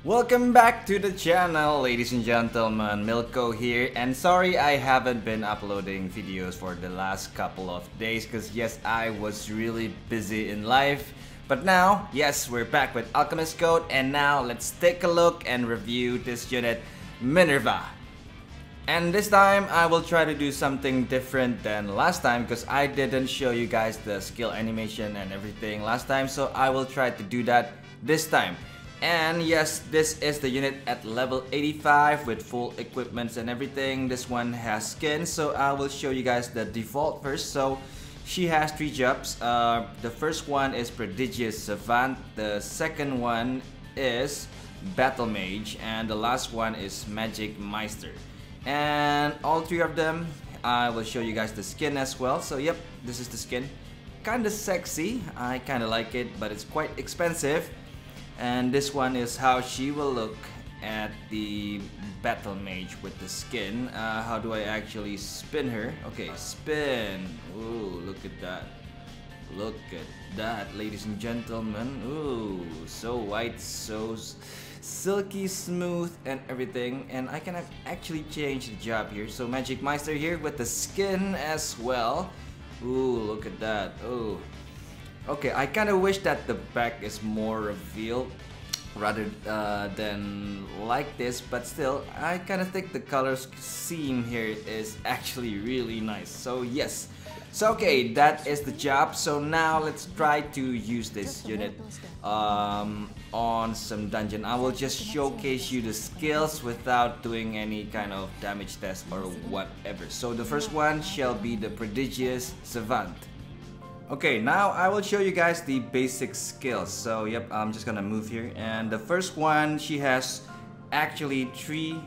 Welcome back to the channel, ladies and gentlemen. Milko here, and sorry I haven't been uploading videos for the last couple of days because yes, I was really busy in life. But now, yes, we're back with Alchemist Code, and now let's take a look and review this unit, Minerva. And this time, I will try to do something different than last time because I didn't show you guys the skill animation and everything last time, so I will try to do that this time. And yes, this is the unit at level 85 with full equipments and everything. This one has skin, so I will show you guys the default first. So she has 3 jobs. The first one is Prodigious Savant, the second one is Battle Mage, and the last one is Magic Meister. And all 3 of them, I will show you guys the skin as well. So yep, this is the skin. Kinda sexy, I kinda like it, but it's quite expensive. And this one is how she will look at the Battle Mage with the skin. How do I actually spin her? Okay, spin. Ooh, look at that. Look at that, ladies and gentlemen. Ooh, so white, so silky smooth and everything. And I can actually change the job here. So Magic Meister here with the skin as well. Ooh, look at that. Oh. Okay, I kind of wish that the back is more revealed rather than like this, but still, I kind of think the color scheme here is actually really nice. So yes, so okay, that is the job. So now let's try to use this unit on some dungeon. I will just showcase you the skills without doing any kind of damage test or whatever. So the first one shall be the Prodigious Savant. Okay, now I will show you guys the basic skills. So yep, I'm just gonna move here. And the first one, she has actually 3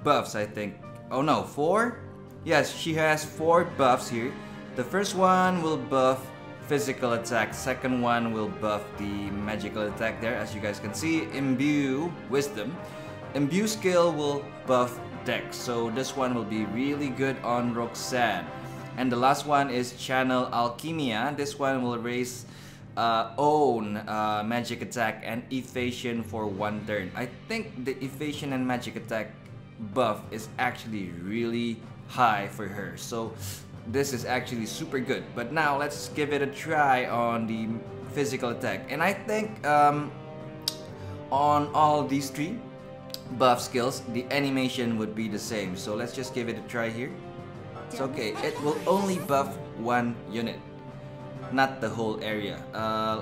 buffs, I think. Oh no, 4? Yes, she has 4 buffs here. The first one will buff physical attack. Second one will buff the magical attack there, as you guys can see. Imbue Wisdom. Imbue skill will buff Dex. So this one will be really good on Roxanne. And the last one is Channel Alchemia. This one will raise own magic attack and evasion for 1 turn. I think the evasion and magic attack buff is actually really high for her. So this is actually super good. But now let's give it a try on the physical attack. And I think on all these 3 buff skills, the animation would be the same. So let's just give it a try here. It's okay, it will only buff 1 unit, not the whole area.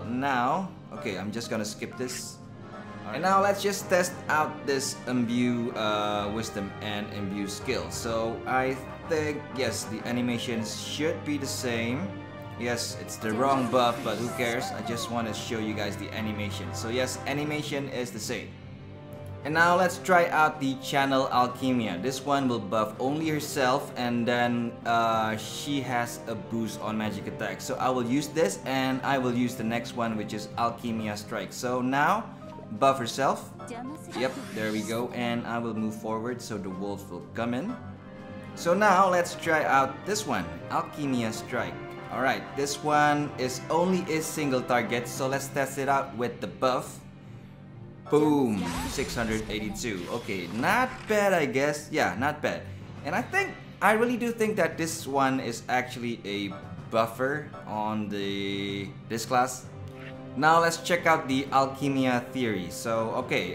Now, okay, I'm just gonna skip this. And now let's just test out this Imbue Wisdom and Imbue skill. So I think, yes, the animations should be the same. Yes, it's the wrong buff, but who cares? I just want to show you guys the animation. So yes, animation is the same. And now let's try out the Channel Alchemia. This one will buff only herself, and then she has a boost on magic attack. So I will use this, and I will use the next one, which is Alchimia Strike. So now, buff herself. Yep, there we go. And I will move forward so the wolves will come in. So now let's try out this one, Alchimia Strike. Alright, this one is only a single target, so let's test it out with the buff. Boom, 682. Okay, not bad, I guess. Yeah, not bad. And I really do think that this one is actually a buffer on this class. Now let's check out the Alchemia theory. So okay,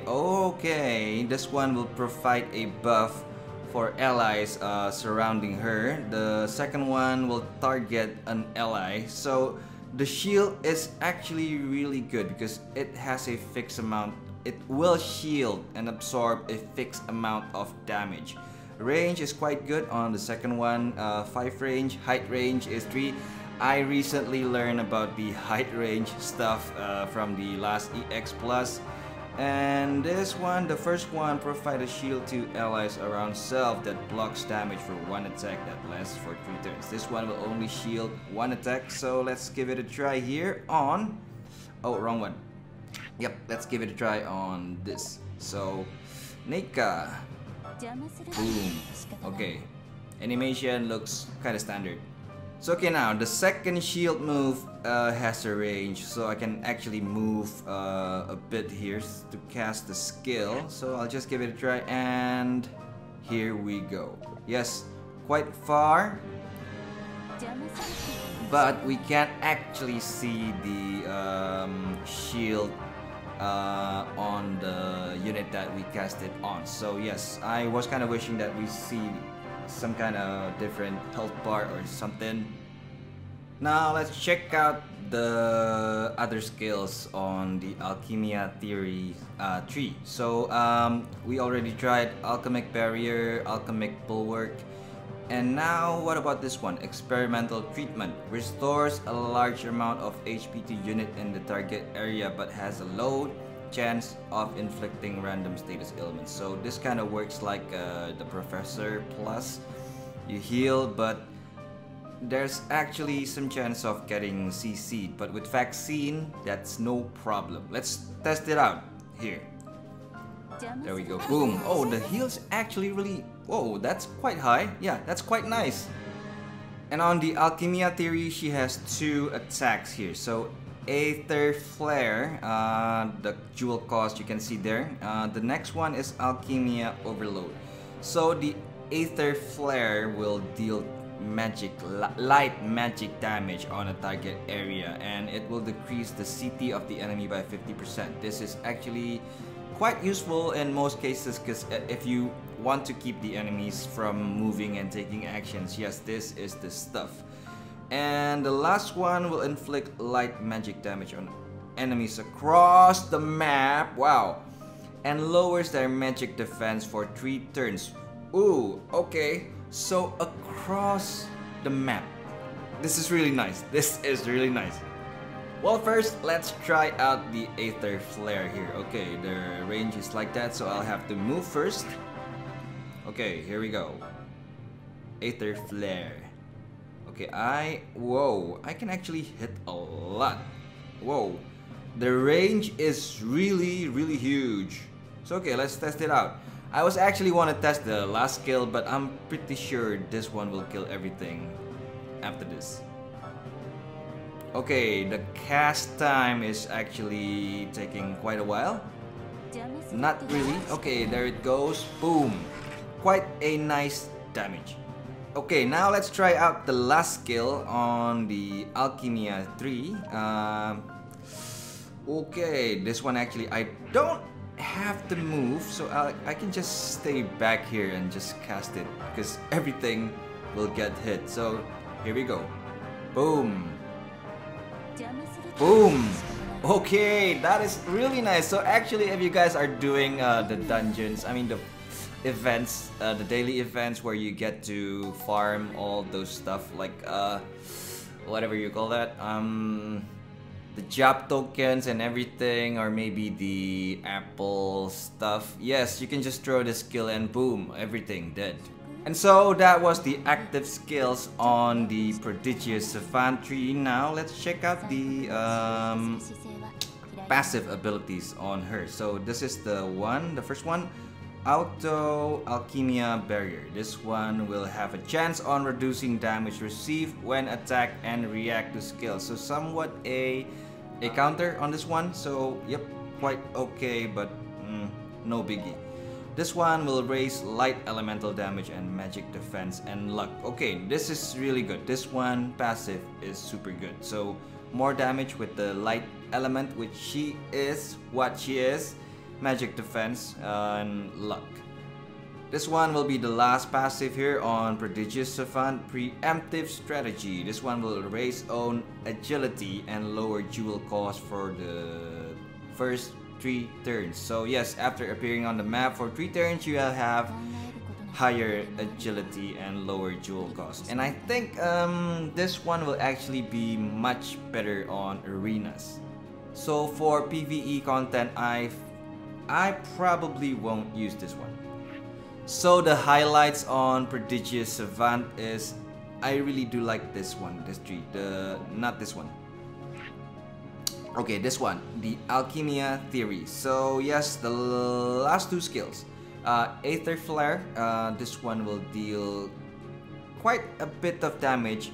this one will provide a buff for allies surrounding her. The second one will target an ally. So the shield is actually really good because it has a fixed amount. It will shield and absorb a fixed amount of damage. Range is quite good on the second one. 5 range, height range is 3. I recently learned about the height range stuff from the last EX Plus. And this one, the first one, provide a shield to allies around self that blocks damage for 1 attack that lasts for 3 turns. This one will only shield 1 attack. So let's give it a try here on... Oh, wrong one. Yep, let's give it a try on this. So, Nika. Boom. Okay. Animation looks kind of standard. So okay, now the second shield move has a range, so I can actually move a bit here to cast the skill. So I'll just give it a try, and here we go. Yes, quite far, but we can't actually see the shield on the unit that we cast it on. So yes, I was kind of wishing that we see some kind of different health bar or something. Now let's check out the other skills on the Alchemia Theory tree. So we already tried Alchemic Barrier, Alchemic Bulwark, and now what about this one? Experimental Treatment. Restores a large amount of HP to unit in the target area but has a low chance of inflicting random status ailments. So this kind of works like the Professor Plus. You heal, but there's actually some chance of getting CC'd, but with vaccine, that's no problem. Let's test it out here. There we go. Boom. Oh, the heal's actually really... Whoa, that's quite high. Yeah, that's quite nice. And on the Alchemia Theory, she has 2 attacks here. So Aether Flare, the jewel cost you can see there. The next one is Alchimia Overload. So the Aether Flare will deal light magic damage on a target area, and it will decrease the CT of the enemy by 50%. This is actually quite useful in most cases, because if you want to keep the enemies from moving and taking actions, yes, this is the stuff. And the last one will inflict light magic damage on enemies across the map. Wow. And lowers their magic defense for 3 turns. Ooh, okay. So across the map. This is really nice. This is really nice. Well, first, let's try out the Aether Flare here. Okay, the range is like that, so I'll have to move first. Okay, here we go. Aether Flare. Okay, whoa, I can actually hit a lot. Whoa, the range is really, really huge. So okay, let's test it out. I was actually want to test the last skill, but I'm pretty sure this one will kill everything after this. Okay, the cast time is actually taking quite a while. Not really. Okay, there it goes. Boom. Quite a nice damage. Okay, now let's try out the last skill on the Alchemia 3. Okay, this one actually I don't have to move, so I can just stay back here and just cast it, because everything will get hit. So here we go. Boom. Boom. Okay, that is really nice. So actually, if you guys are doing the dungeons, I mean the events, the daily events where you get to farm all those stuff, like whatever you call that, the job tokens and everything, or maybe the apple stuff. Yes, you can just throw the skill and boom, everything dead. And so that was the active skills on the Prodigious Savant tree. Now let's check out the passive abilities on her. So this is the first one. Auto Alchemia Barrier. This one will have a chance on reducing damage received when attack and react to skills. So somewhat a counter on this one. So yep, quite okay, but no biggie. This one will raise light elemental damage and magic defense and luck. Okay, this is really good. This one passive is super good. So more damage with the light element, which she is what she is. Magic defense and luck. This one will be the last passive here on Prodigious Savant, Preemptive Strategy. This one will raise own agility and lower jewel cost for the first 3 turns. So yes, after appearing on the map for 3 turns, you will have higher agility and lower jewel cost. And I think this one will actually be much better on arenas. So for PvE content, I probably won't use this one. So the highlights on Prodigious Savant is, I really do like this one, this tree, not this one. Okay, this one, the Alchemia Theory. So yes, the last 2 skills. Aether Flare, this one will deal quite a bit of damage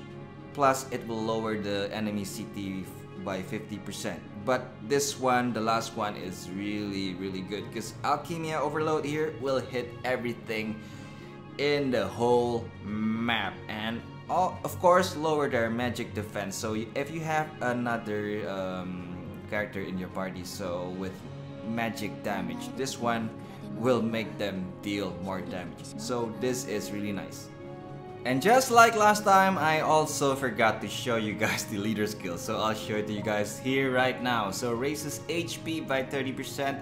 plus it will lower the enemy CT by 50%. But this one, the last one, is really good because Alchimia Overload here will hit everything in the whole map, and of course lower their magic defense. So if you have another character in your party, so with magic damage, this one will make them deal more damage. So this is really nice. And just like last time, I also forgot to show you guys the leader skill, so I'll show it to you guys here right now. So raises HP by 30%,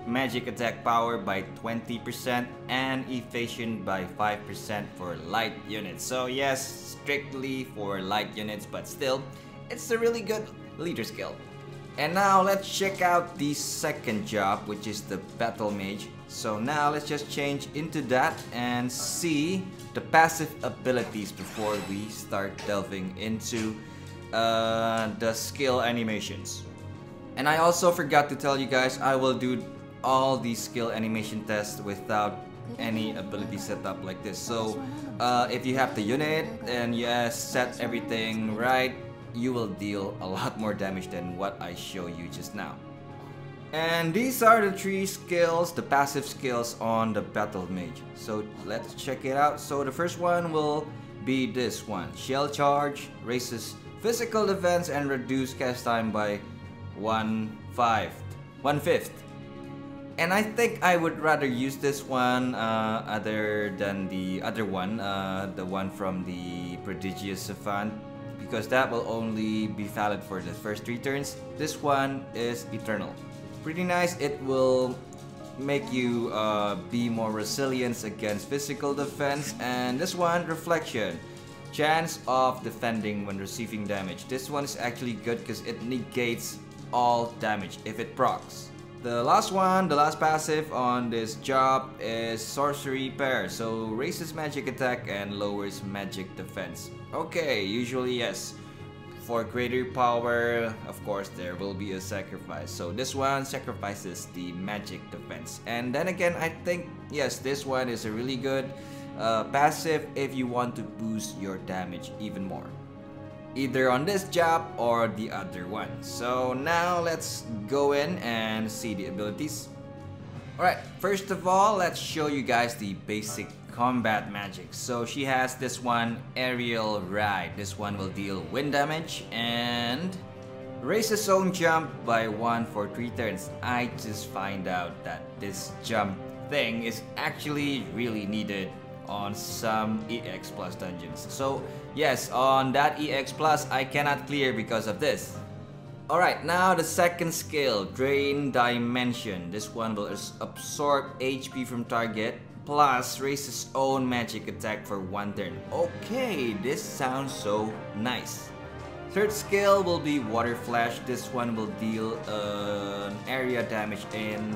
magic attack power by 20%, and evasion by 5% for light units. So yes, strictly for light units, but still, it's a really good leader skill. And now let's check out the second job, which is the Battle Mage. So now let's just change into that and see the passive abilities before we start delving into the skill animations. And I also forgot to tell you guys, I will do all these skill animation tests without any ability setup like this. So if you have the unit and yes, set everything right, you will deal a lot more damage than what I show you just now. And these are the 3 skills, the passive skills on the Battle Mage. So let's check it out. So the first one will be this one. Shell Charge, raises physical defense and reduce cast time by 1/5. And I think I would rather use this one other than the other one, the one from the Prodigious Savant, because that will only be valid for the first 3 turns. This one is eternal. Pretty nice. It will make you be more resilient against physical defense. And this one, Reflection, chance of defending when receiving damage. This one is actually good because it negates all damage if it procs. The last one, the last passive on this job is Sorcery Pair. So raises magic attack and lowers magic defense. Okay, usually yes. For greater power, of course, there will be a sacrifice. So this one sacrifices the magic defense. And then again, I think, yes, this one is a really good passive if you want to boost your damage even more. Either on this job or the other one. So now let's go in and see the abilities. Alright, first of all, let's show you guys the basic combat magic. So she has this one, Aerial Ride. This one will deal wind damage and raises zone jump by 1 for 3 turns. I just find out that this jump thing is actually really needed on some EX Plus dungeons. So yes, on that EX Plus I cannot clear because of this. Alright, now the second skill, Drain Dimension. This one will absorb HP from target plus raises own magic attack for 1 turn. Okay, this sounds so nice. Third skill will be Water Flash. This one will deal an area damage in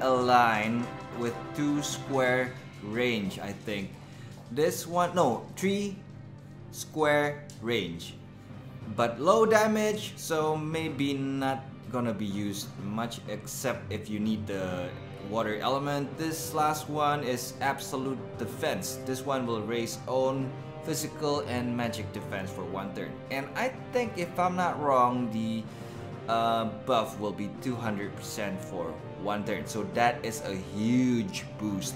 a line with 2 square range, I think. This one, no, 3 square range. But low damage, so maybe not gonna be used much except if you need the water element. This last one is Absolute Defense. This one will raise own physical and magic defense for 1 turn. And I think, if I'm not wrong, the buff will be 200% for 1 turn. So that is a huge boost.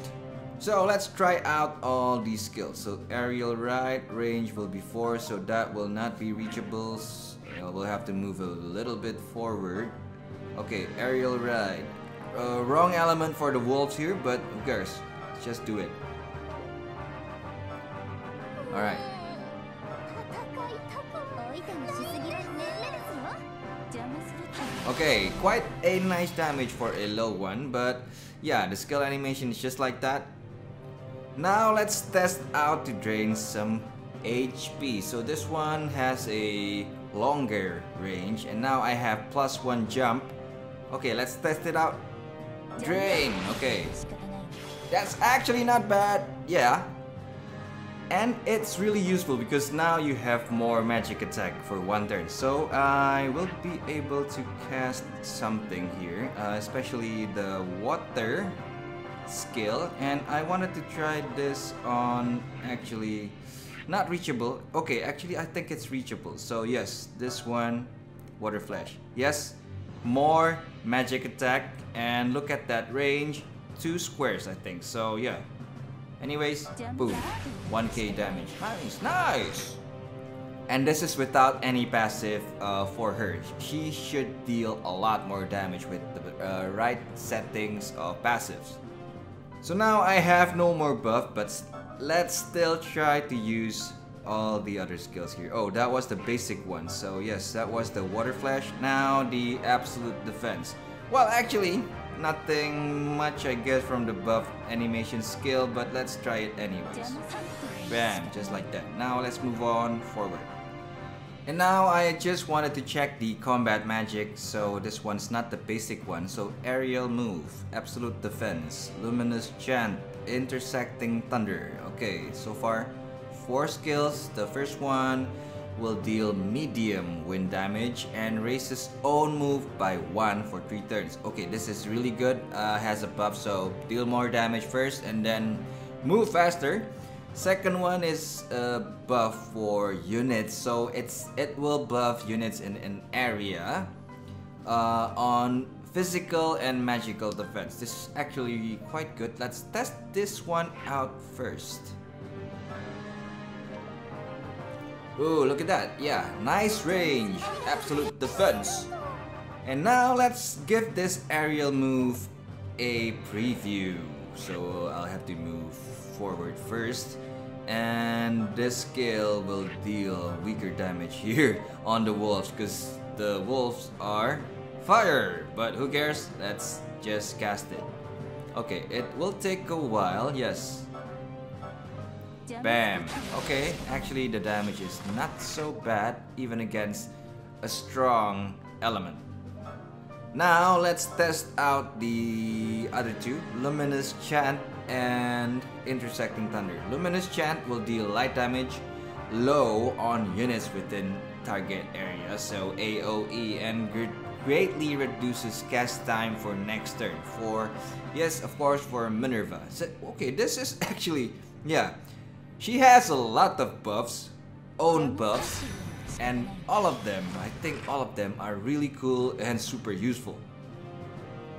So let's try out all these skills. So Aerial Ride, range will be 4, so that will not be reachable. We'll have to move a little bit forward. Okay, Aerial Ride. Wrong element for the wolves here, but who cares? Let's just do it. Alright. Okay, quite a nice damage for a low one, but yeah, the skill animation is just like that. Now let's test out to drain some HP. So this one has a longer range, and now I have +1 jump. Okay, let's test it out. Drain. Okay, that's actually not bad. Yeah, and it's really useful because now you have more magic attack for 1 turn. So I will be able to cast something here, especially the water skill. And I wanted to try this on actually not reachable. Okay, actually I think it's reachable. So yes, this one, water flash. Yes, more magic attack, and look at that range, 2 squares I think. So yeah. Anyways, boom, 1k damage. Nice, nice. And this is without any passive for her. She should deal a lot more damage with the right settings of passives. So now I have no more buff, but let's still try to use all the other skills here. Oh, that was the basic one. So yes, that was the water flash. Now the absolute defense. Well, actually, nothing much I guess from the buff animation skill, but let's try it anyways. Bam, just like that. Now let's move on forward. And now I just wanted to check the combat magic, so this one's not the basic one. So aerial move, absolute defense, luminous chant, intersecting thunder. Okay, so far 4 skills. The first one will deal medium wind damage and raises own move by 1 for 3 turns. Okay, this is really good. Has a buff, so deal more damage first and then move faster. Second one is a buff for units, so it will buff units in an area on physical and magical defense. This is actually quite good. Let's test this one out first. Ooh, look at that. Yeah, nice range, absolute defense. And now let's give this aerial move a preview. So I'll have to move forward first, and this skill will deal weaker damage here on the wolves because the wolves are fire, but who cares, let's just cast it. Okay, it will take a while. Yes, bam. Okay, actually the damage is not so bad even against a strong element. Now let's test out the other two, luminous chant and intersecting thunder. Luminous chant will deal light damage low on units within target area, so AOE, and greatly reduces cast time for next turn. For, yes, of course, for Minerva. So, okay, this is actually, yeah, she has a lot of buffs, own buffs, and all of them, I think all of them are really cool and super useful.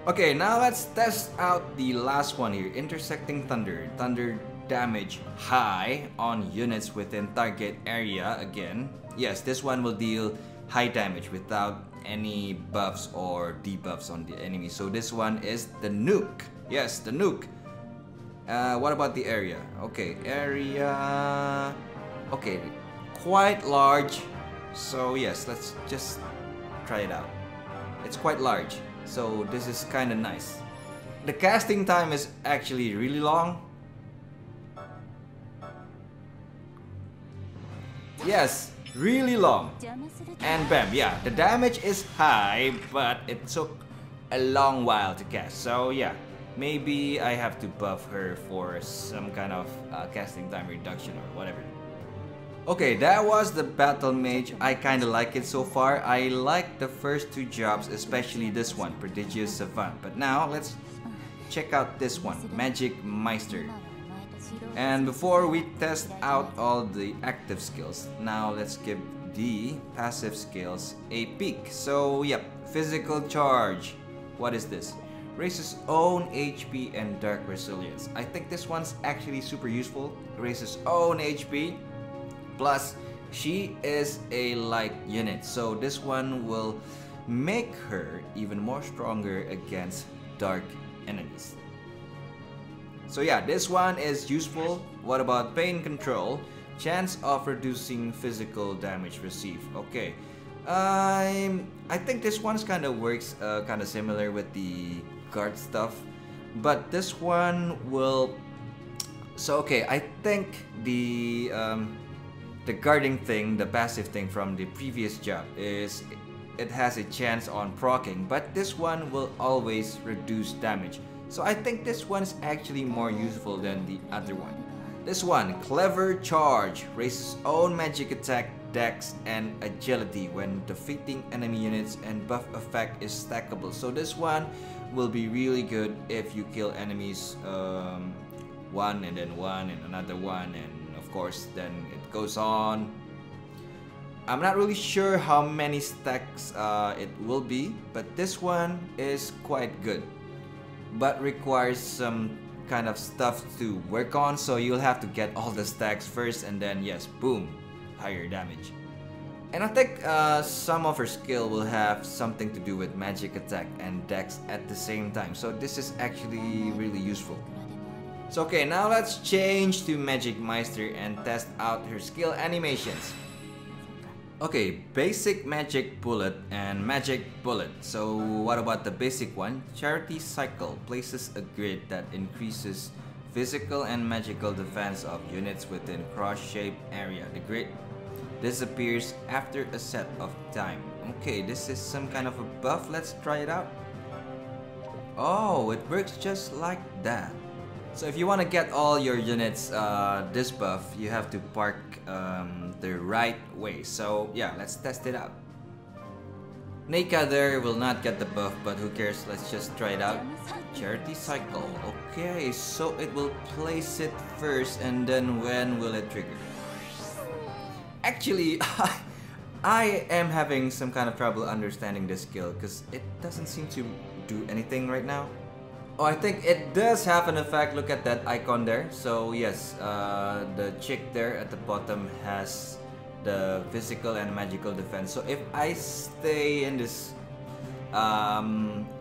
Okay, now let's test out the last one here, intersecting thunder. Thunder damage high on units within target area again. Yes, this one will deal high damage without any buffs or debuffs on the enemy. So this one is the nuke. Yes, the nuke. What about the area? Okay, area. Okay, quite large. So yes, let's just try it out. It's quite large, so this is kind of nice. The casting time is actually really long. Yes, really long. And bam, yeah, the damage is high, but it took a long while to cast. So yeah, maybe I have to buff her for some kind of casting time reduction or whatever. Okay, that was the Battle Mage. I kinda like it so far. I like the first 2 jobs, especially this one, Prodigious Savant. But now, let's check out this one, Magic Meister. And before we test out all the active skills, now let's give the passive skills a peek. So, yep, Physical Charge. What is this? Raises own HP and Dark Resilience. I think this one's actually super useful. Raises own HP. Plus, she is a light unit, so this one will make her even more stronger against dark enemies. So yeah, this one is useful. What about Pain Control? Chance of reducing physical damage received. Okay, I think this one's kind of works kind of similar with the guard stuff, but this one will. So okay, I think the guarding thing, the passive thing from the previous job is it has a chance on proccing, but this one will always reduce damage. So I think this one's actually more useful than the other one. This one, Clever Charge, raises own magic attack, dex, and agility when defeating enemy units, and buff effect is stackable. So this one will be really good if you kill enemies one and then one and another one, and of course, then it goes on. I'm not really sure how many stacks it will be, but this one is quite good, but requires some kind of stuff to work on, so you'll have to get all the stacks first, and then yes, boom, higher damage. And I think some of her skill will have something to do with magic attack and dex at the same time, so this is actually really useful. So okay, now let's change to Magic Meister and test out her skill animations. Okay, basic magic bullet and magic bullet. So what about the basic one? Charity Cycle places a grid that increases physical and magical defense of units within cross-shaped area. The grid disappears after a set of time. Okay, this is some kind of a buff. Let's try it out. Oh, it works just like that. So if you want to get all your units this buff, you have to park the right way. So yeah, let's test it out. Neika there will not get the buff, but who cares, let's just try it out. Charity Cycle. Okay, so it will place it first, and then when will it trigger? Actually, I am having some kind of trouble understanding this skill because it doesn't seem to do anything right now. Oh, I think it does have an effect. Look at that icon there. So yes, the chick there at the bottom has the physical and magical defense. So if I stay in this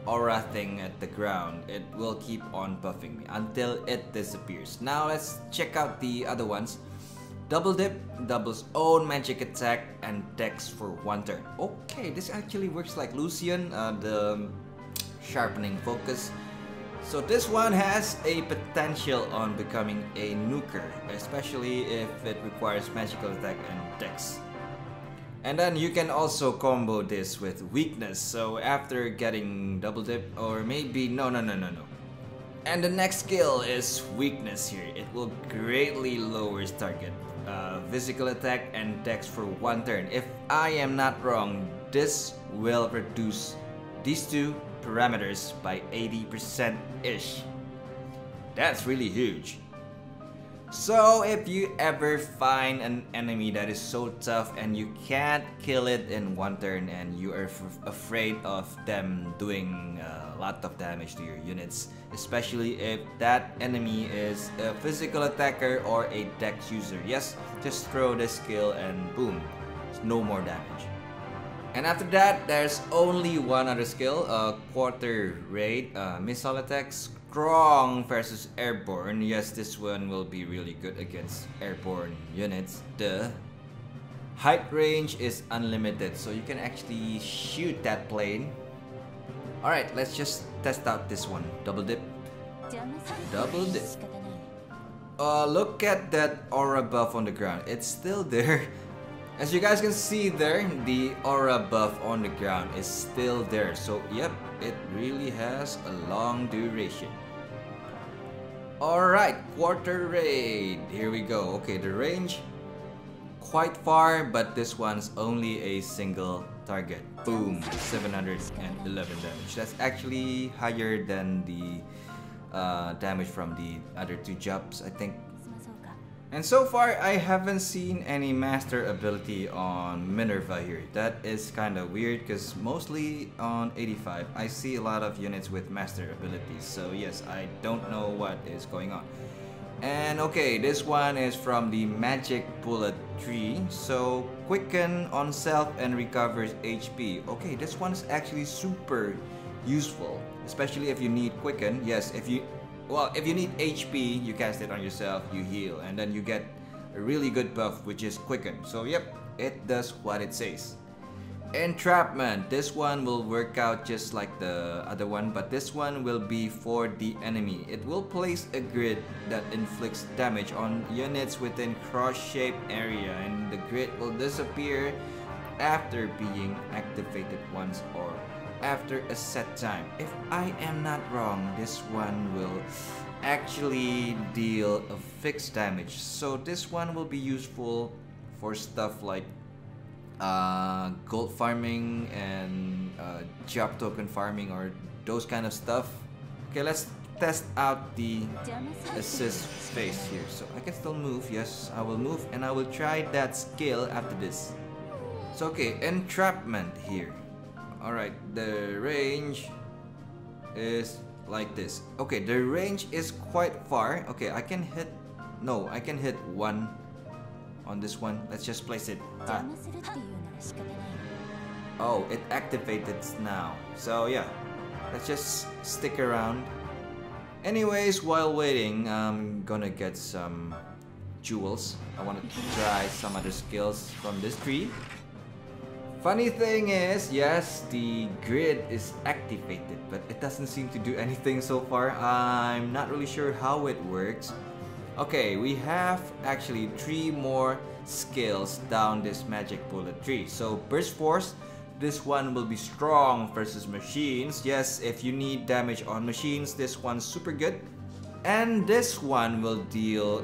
aura thing at the ground, it will keep on buffing me until it disappears. Now let's check out the other ones. Double Dip doubles own magic attack and dex for 1 turn. Okay, this actually works like Lucian, the sharpening focus. So this one has a potential on becoming a nuker, especially if it requires magical attack and dex. And then you can also combo this with weakness. So after getting double dip, or maybe no. And the next skill is weakness here. It will greatly lowers target physical attack and dex for 1 turn. If I am not wrong, this will reduce these two parameters by 80%-ish. That's really huge. So if you ever find an enemy that is so tough and you can't kill it in 1 turn, and you are afraid of them doing a lot of damage to your units, especially if that enemy is a physical attacker or a dex user, yes, just throw this skill and boom, no more damage. And after that, there's only one other skill, quarter raid, missile attack, strong versus airborne. Yes, this one will be really good against airborne units. The height range is unlimited, so you can actually shoot that plane. Alright, let's just test out this one. Double dip. Double dip. Look at that aura buff on the ground. It's still there. As you guys can see there, the aura buff on the ground is still there. So yep, it really has a long duration. Alright, quarter raid. Here we go. Okay, the range quite far, but this one's only a single target. Boom, 711 damage. That's actually higher than the damage from the other 2 jobs, I think. And so far, I haven't seen any master ability on Minerva here. That is kind of weird because mostly on 85, I see a lot of units with master abilities. So yes, I don't know what is going on. And okay, this one is from the Magic Bullet tree. So quicken on self and recovers HP. Okay, this one is actually super useful, especially if you need quicken. Yes, if you need HP, you cast it on yourself, you heal, and then you get a really good buff, which is quicken. So yep, it does what it says. Entrapment. This one will work out just like the other one, but this one will be for the enemy. It will place a grid that inflicts damage on units within cross-shaped area, and the grid will disappear after being activated once or after a set time. If I am not wrong, this one will actually deal a fixed damage. So this one will be useful for stuff like gold farming and job token farming or those kind of stuff. Okay, let's test out the assist phase here. So I can still move. Yes, I will move and I will try that skill after this. So okay, entrapment here. Alright, the range is like this. Okay, the range is quite far. Okay, I can hit... No, I can hit one on this one. Let's just place it. Oh, it activated now. So yeah, let's just stick around. Anyways, while waiting, I'm gonna get some jewels. I want to try some other skills from this tree. Funny thing is, yes, the grid is activated, but it doesn't seem to do anything so far. I'm not really sure how it works. Okay, we have actually 3 more skills down this magic bullet tree. So burst force, this one will be strong versus machines. Yes, if you need damage on machines, this one's super good. And this one will deal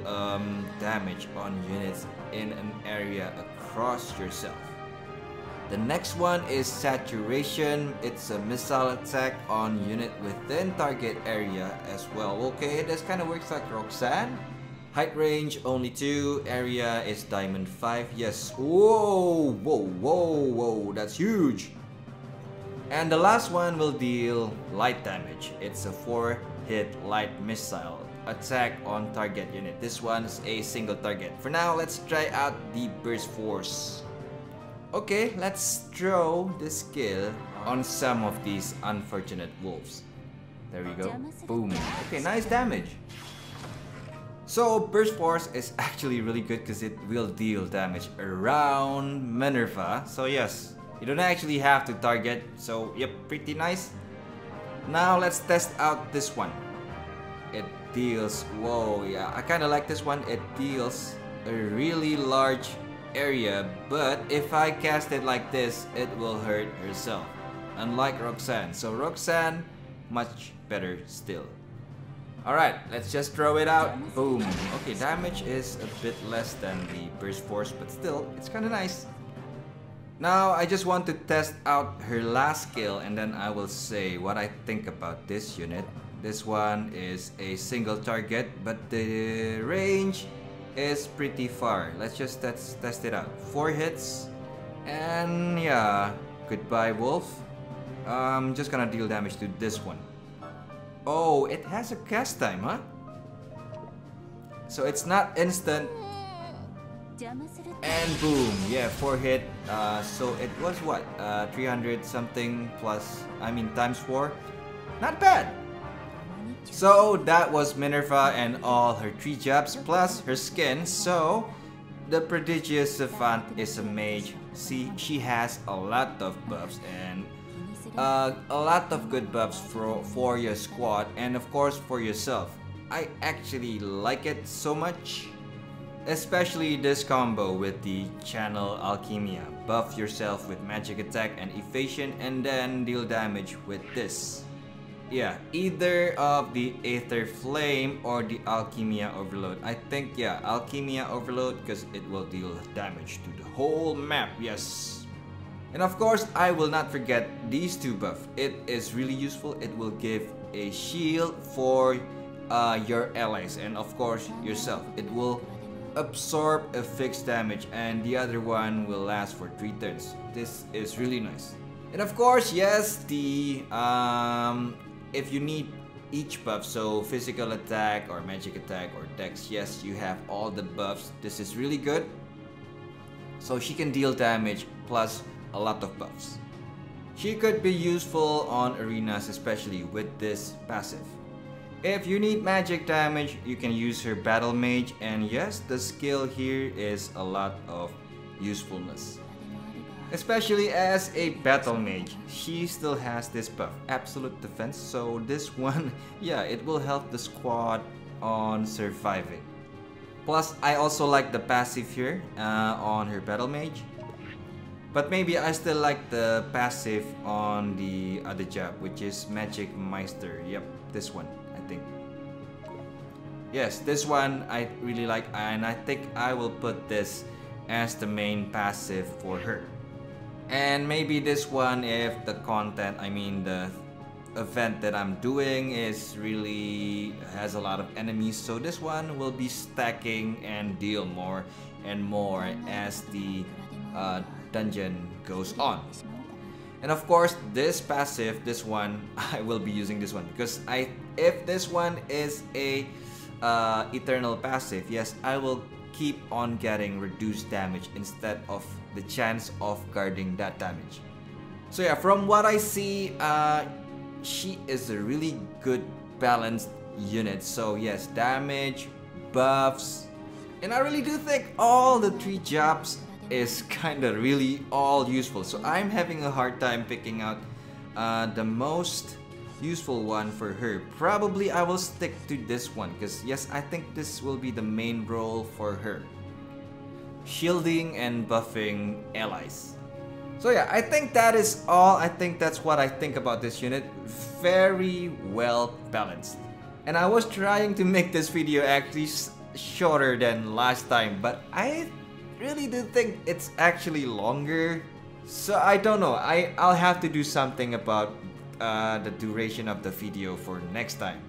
damage on units in an area across yourself. The next one is saturation. It's a missile attack on unit within target area as well. Okay, this kind of works like Roxanne. Height range only 2. Area is diamond 5. Yes. Whoa, whoa, whoa, whoa. That's huge. And the last one will deal light damage. It's a 4-hit light missile attack on target unit. This one is a single target. For now, let's try out the burst force. Okay, let's throw the skill on some of these unfortunate wolves. There we go. Boom. Okay, nice damage. So burst force is actually really good because it will deal damage around Minerva. So yes, you don't actually have to target. So yep, pretty nice. Now let's test out this one. It deals, whoa, yeah, I kind of like this one. It deals a really large area, but if I cast it like this, it will hurt herself, unlike Roxanne. So Roxanne, much better still. Alright, let's just throw it out. Boom. Okay, damage is a bit less than the burst force, but still, it's kind of nice. Now, I just want to test out her last skill, and then I will say what I think about this unit. This one is a single target, but the range is pretty far. Let's just test it out. 4 hits, and yeah, goodbye wolf. I'm just gonna deal damage to this one. Oh, it has a cast time, huh? So it's not instant. And boom, yeah, 4 hit. So it was what? 300 something plus, I mean times 4. Not bad. So that was Minerva and all her 3 jobs plus her skin. So the prodigious savant is a mage. See, she has a lot of buffs and a lot of good buffs for your squad and of course for yourself. I actually like it so much. Especially this combo with the channel Alchemia. Buff yourself with magic attack and evasion and then deal damage with this. Yeah, either of the Aether Flame or the Alchimia Overload. I think, yeah, Alchimia Overload because it will deal damage to the whole map, yes. And of course, I will not forget these 2 buffs. It is really useful. It will give a shield for your allies and of course yourself. It will absorb a fixed damage and the other one will last for 3 turns. This is really nice. And of course, yes, the if you need each buff, so physical attack or magic attack or dex, yes, you have all the buffs. This is really good. So she can deal damage plus a lot of buffs. She could be useful on arenas, especially with this passive. If you need magic damage, you can use her battle mage, and yes, the skill here is a lot of usefulness. Especially as a battle mage, she still has this buff, absolute defense, so this one, yeah, it will help the squad on surviving. Plus, I also like the passive here on her battle mage. But maybe I still like the passive on the other job, which is Magic Meister. Yep, this one, I think. Yes, this one I really like, and I think I will put this as the main passive for her. And maybe this one if the content, I mean the event that I'm doing is really has a lot of enemies, so this one will be stacking and deal more and more as the dungeon goes on. And of course, this passive, this one, I will be using this one because if this one is a eternal passive, yes, I will keep on getting reduced damage instead of the chance of guarding that damage. So yeah, from what I see, she is a really good balanced unit. So yes, damage, buffs, and I really do think all the 3 jobs is kinda really all useful. So I'm having a hard time picking out the most useful one for her. Probably I will stick to this one because yes, I think this will be the main role for her. Shielding and buffing allies. So yeah, I think that is all. I think that's what I think about this unit. Very well balanced. And I was trying to make this video actually shorter than last time, but I really do think it's actually longer. So I don't know. I'll have to do something about the duration of the video for next time.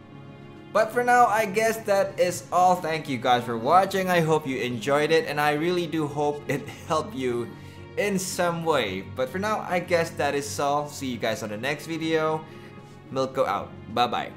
But for now, I guess that is all. Thank you guys for watching. I hope you enjoyed it, and I really do hope it helped you in some way. But for now, I guess that is all. See you guys on the next video. Milko out. Bye bye.